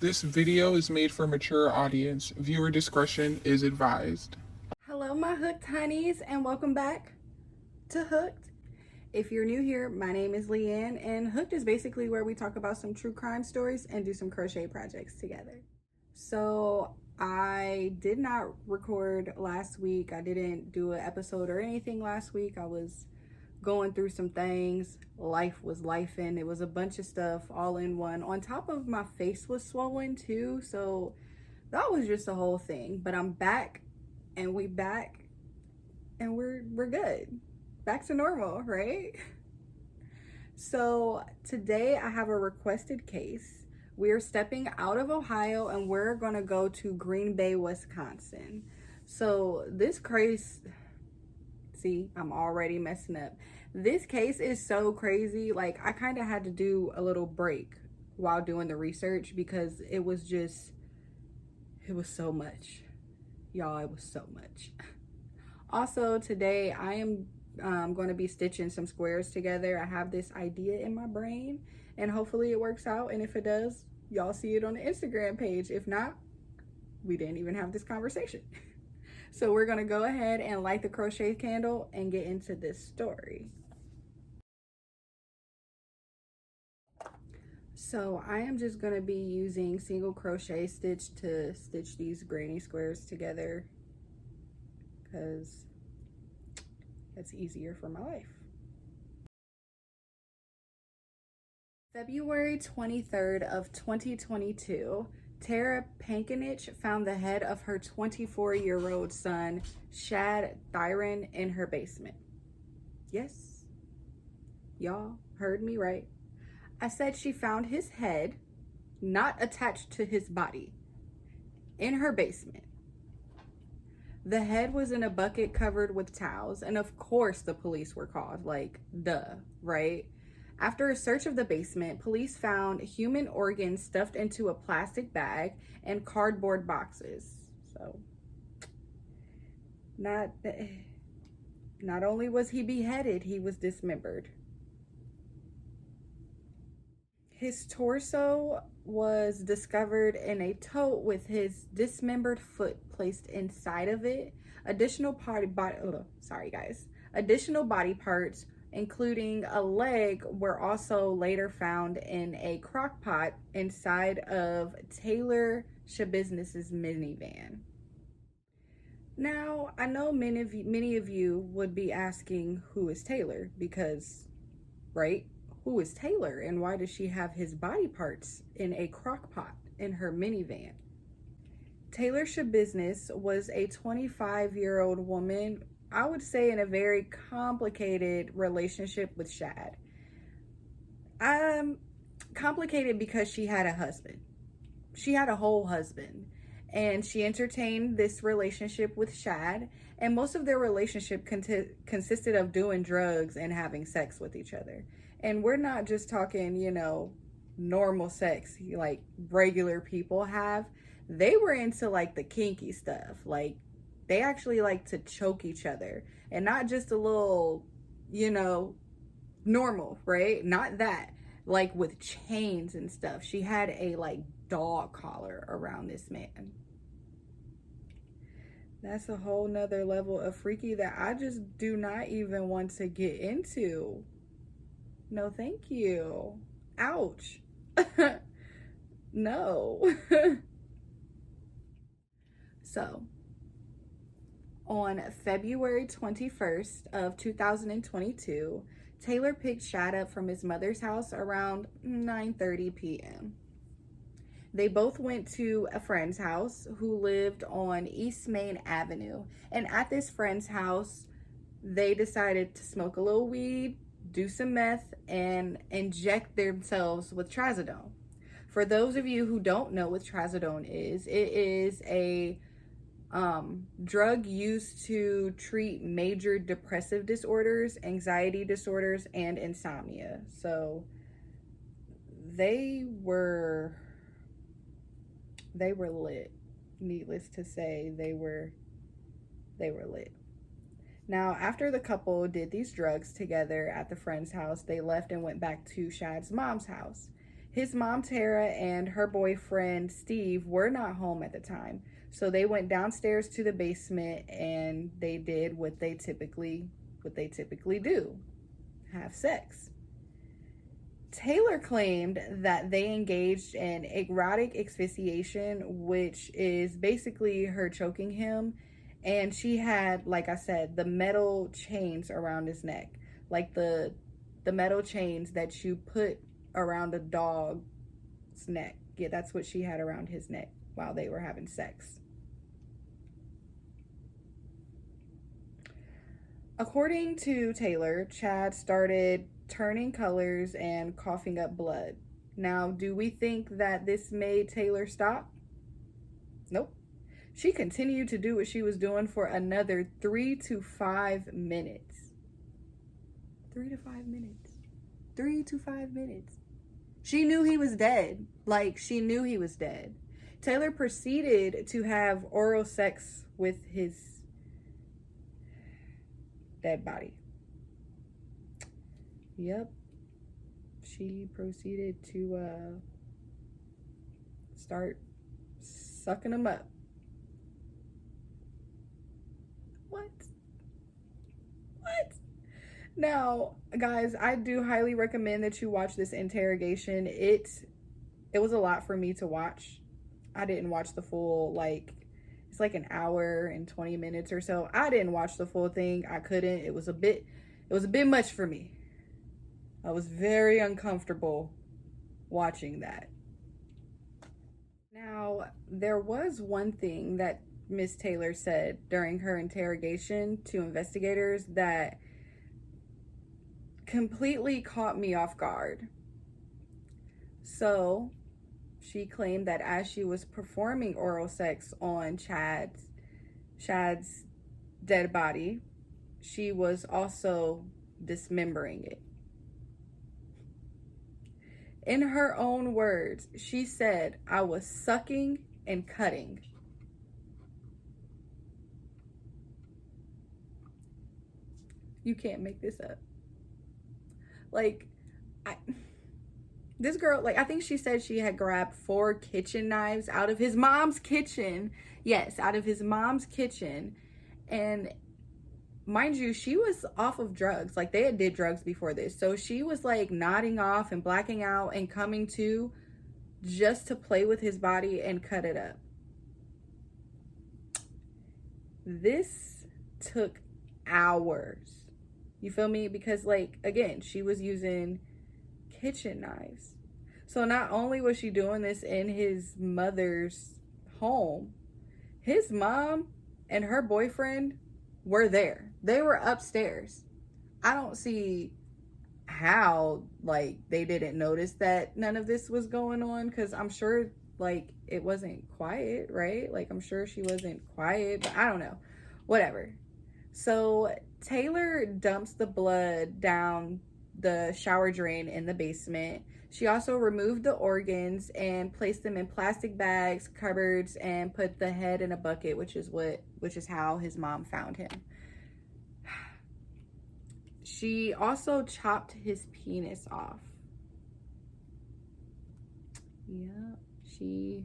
This video is made for a mature audience. Viewer discretion is advised. Hello, my hooked honeys, and welcome back to Hooked. If you're new here, my name is Leanne, and Hooked is basically where we talk about some true crime stories and do some crochet projects together. So I did not record last week. I didn't do an episode or anything last week. I was going through some things. Life was lifing. It was a bunch of stuff all in one. On top of my face was swollen too, so that was just a whole thing. But I'm back, and we're good. Back to normal, right? So today I have a requested case. We're stepping out of Ohio and we're gonna go to Green Bay, Wisconsin. So this case, see, I'm already messing up. This case is so crazy. Like, I kind of had to do a little break while doing the research because it was so much. Y'all, it was so much. Also, today I am going to be stitching some squares together. I have this idea in my brain and hopefully it works out. And if it does, y'all see it on the Instagram page. If not, we didn't even have this conversation. So we're going to go ahead and light the crochet candle and get into this story. So I am just going to be using single crochet stitch to stitch these granny squares together because that's easier for my life. February 23rd of 2022, Tara Pankinich found the head of her 24-year-old son, Shad Thyrion, in her basement. Yes, y'all heard me right. I said she found his head, not attached to his body, in her basement. The head was in a bucket covered with towels, and of course the police were called, like, duh, right? After a search of the basement, police found human organs stuffed into a plastic bag and cardboard boxes. So, not only was he beheaded, he was dismembered. His torso was discovered in a tote with his dismembered foot placed inside of it. Additional body parts, including a leg, were also later found in a crock pot inside of Taylor Schabusiness's minivan. Now, I know many of you would be asking, who is Taylor? Because, right? Who is Taylor and why does she have his body parts in a crock pot in her minivan? Taylor Schabusiness was a 25-year-old woman, I would say, in a very complicated relationship with Shad. Complicated because she had a husband. She had a whole husband. And she entertained this relationship with Shad. And most of their relationship consisted of doing drugs and having sex with each other. And we're not just talking, normal sex like regular people have. They were into like the kinky stuff. Like, they actually like to choke each other. And not just a little, normal, right? Not that. Like with chains and stuff. She had a like dog collar around this man. That's a whole nother level of freaky that I just do not even want to get into. No, thank you. Ouch. No. So, on February 21st of 2022, Taylor picked Shad up from his mother's house around 9:30 p.m. They both went to a friend's house who lived on East Main Avenue. And at this friend's house, they decided to smoke a little weed, do some meth, and inject themselves with trazodone. For those of you who don't know what trazodone is, it is a drug used to treat major depressive disorders, anxiety disorders, and insomnia. So they were lit. Needless to say, they were lit. Now, after the couple did these drugs together at the friend's house, they left and went back to Shad's mom's house. His mom, Tara, and her boyfriend, Steve, were not home at the time. So they went downstairs to the basement and they did what they typically do, have sex. Taylor claimed that they engaged in erotic asphyxiation, which is basically her choking him. And she had, like I said, the metal chains around his neck, like the metal chains that you put around a dog's neck. Yeah, that's what she had around his neck while they were having sex. According to Taylor, Chad started turning colors and coughing up blood. Now, do we think that this made Taylor stop? Nope. She continued to do what she was doing for another 3 to 5 minutes. 3 to 5 minutes. 3 to 5 minutes. She knew he was dead. Like, she knew he was dead. Taylor proceeded to have oral sex with his dead body. Yep. She proceeded to start sucking him up. What? Now, guys, I do highly recommend that you watch this interrogation. It was a lot for me to watch. I didn't watch the full, it's like an hour and 20 minutes or so. I didn't watch the full thing. I couldn't. It was a bit much for me. I was very uncomfortable watching that. Now, there was one thing that Miss Taylor said during her interrogation to investigators that completely caught me off guard. So, she claimed that as she was performing oral sex on Shad's dead body, she was also dismembering it. In her own words, she said, "I was sucking and cutting." You can't make this up. This girl, I think she said she had grabbed 4 kitchen knives out of his mom's kitchen. Yes, out of his mom's kitchen. And mind you, she was off of drugs. They had did drugs before this. So she was nodding off and blacking out and coming to just to play with his body and cut it up. This took hours. You feel me? Because again, she was using kitchen knives. So not only was she doing this in his mother's home, his mom and her boyfriend were there. They were upstairs. I don't see how they didn't notice that none of this was going on, because I'm sure it wasn't quiet, right? I'm sure she wasn't quiet, but I don't know. Whatever. So Taylor dumps the blood down the shower drain in the basement. She also removed the organs and placed them in plastic bags, cupboards, and put the head in a bucket, which is how his mom found him. She also chopped his penis off. Yeah, she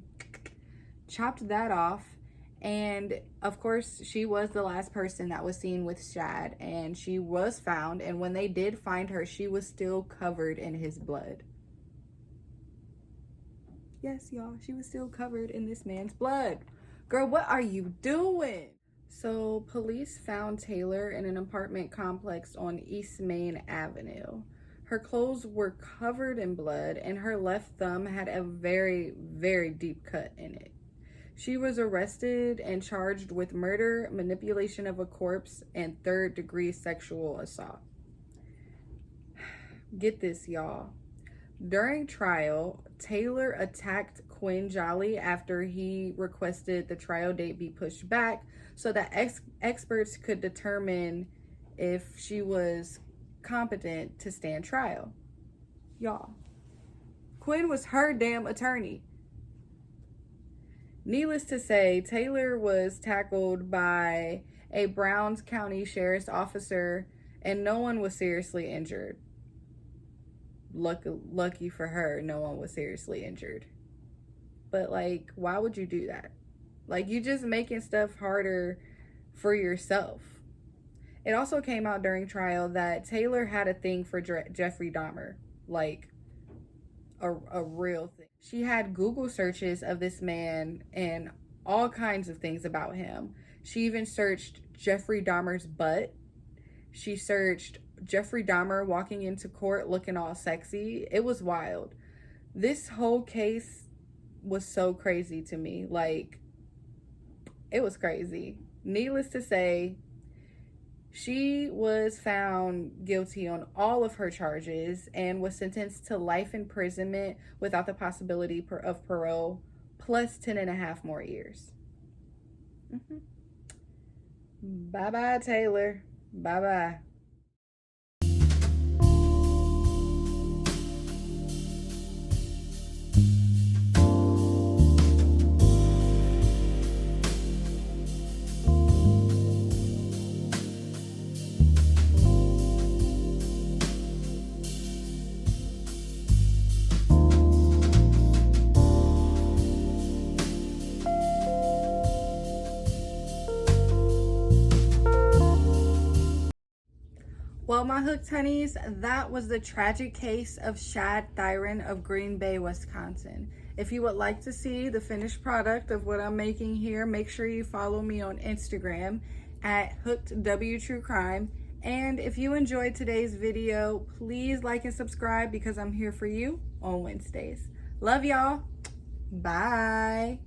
chopped that off. And of course, she was the last person that was seen with Shad, and she was found. And when they did find her, she was still covered in his blood. Yes, y'all, she was still covered in this man's blood. Girl, what are you doing? So police found Taylor in an apartment complex on East Main Avenue. Her clothes were covered in blood, and her left thumb had a very, very deep cut in it. She was arrested and charged with murder, manipulation of a corpse, and 3rd-degree sexual assault. Get this, y'all. During trial, Taylor attacked Quinn Jolly after he requested the trial date be pushed back so that experts could determine if she was competent to stand trial. Y'all, Quinn was her damn attorney. Needless to say, Taylor was tackled by a Browns County Sheriff's officer, and no one was seriously injured. lucky for her, no one was seriously injured. But like, why would you do that? Like, you just making stuff harder for yourself. It also came out during trial that Taylor had a thing for Jeffrey Dahmer, like a real thing. She had Google searches of this man and all kinds of things about him. She even searched Jeffrey Dahmer's butt. She searched Jeffrey Dahmer walking into court looking all sexy. It was wild. This whole case was so crazy to me. Like, it was crazy. Needless to say, she was found guilty on all of her charges and was sentenced to life imprisonment without the possibility of parole, plus 10 and a half more years. Bye-bye, Taylor. Bye-bye. Well, my hooked honeys, that was the tragic case of Shad Thyrion of Green Bay, Wisconsin. If you would like to see the finished product of what I'm making here, make sure you follow me on Instagram at HookedWTrueCrime. And if you enjoyed today's video, please like and subscribe because I'm here for you on Wednesdays. Love y'all. Bye.